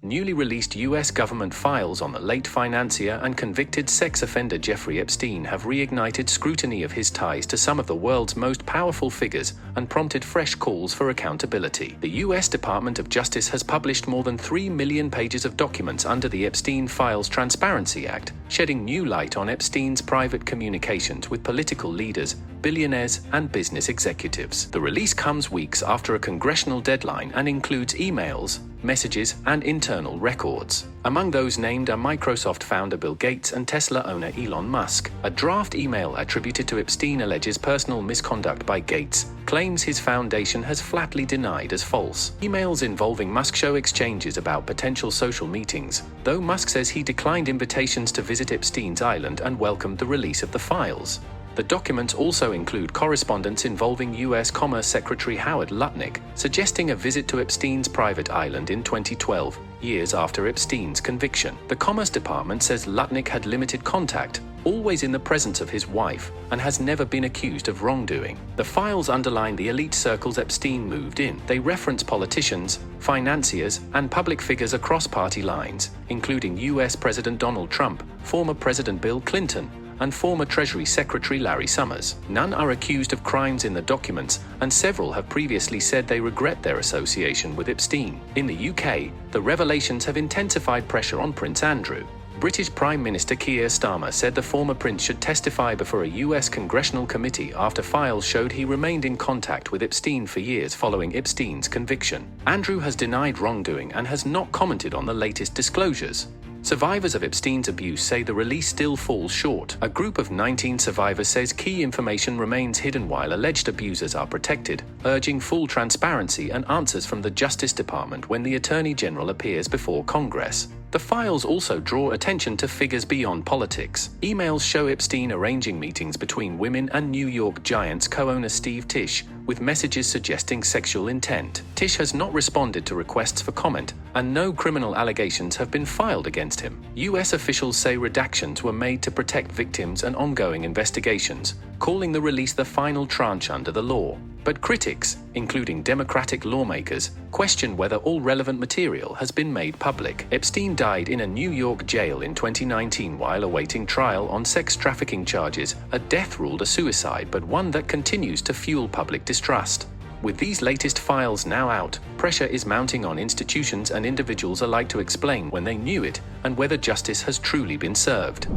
Newly released U.S. government files on the late financier and convicted sex offender Jeffrey Epstein have reignited scrutiny of his ties to some of the world's most powerful figures and prompted fresh calls for accountability. The U.S. Department of Justice has published more than 3 million pages of documents under the Epstein Files Transparency Act, shedding new light on Epstein's private communications with political leaders, billionaires, and business executives. The release comes weeks after a congressional deadline and includes emails, messages, and internal records. Among those named are Microsoft founder Bill Gates and Tesla owner Elon Musk. A draft email attributed to Epstein alleges personal misconduct by Gates, claims his foundation has flatly denied as false. Emails involving Musk show exchanges about potential social meetings, though Musk says he declined invitations to visit Epstein's island and welcomed the release of the files. The documents also include correspondence involving U.S. Commerce Secretary Howard Lutnick, suggesting a visit to Epstein's private island in 2012, years after Epstein's conviction. The Commerce Department says Lutnick had limited contact, always in the presence of his wife, and has never been accused of wrongdoing. The files underline the elite circles Epstein moved in. They reference politicians, financiers, and public figures across party lines, including U.S. President Donald Trump, former President Bill Clinton, and former Treasury Secretary Larry Summers. None are accused of crimes in the documents, and several have previously said they regret their association with Epstein. In the UK, the revelations have intensified pressure on Prince Andrew. British Prime Minister Keir Starmer said the former prince should testify before a US congressional committee after files showed he remained in contact with Epstein for years following Epstein's conviction. Andrew has denied wrongdoing and has not commented on the latest disclosures. Survivors of Epstein's abuse say the release still falls short. A group of 19 survivors says key information remains hidden while alleged abusers are protected, urging full transparency and answers from the Justice Department when the Attorney General appears before Congress. The files also draw attention to figures beyond politics. Emails show Epstein arranging meetings between women and New York Giants co-owner Steve Tisch, with messages suggesting sexual intent. Tisch has not responded to requests for comment, and no criminal allegations have been filed against him. U.S. officials say redactions were made to protect victims and ongoing investigations, calling the release the final tranche under the law. But critics, including Democratic lawmakers, question whether all relevant material has been made public. Epstein died in a New York jail in 2019 while awaiting trial on sex trafficking charges, a death ruled a suicide but one that continues to fuel public distrust. With these latest files now out, pressure is mounting on institutions and individuals alike to explain when they knew it and whether justice has truly been served.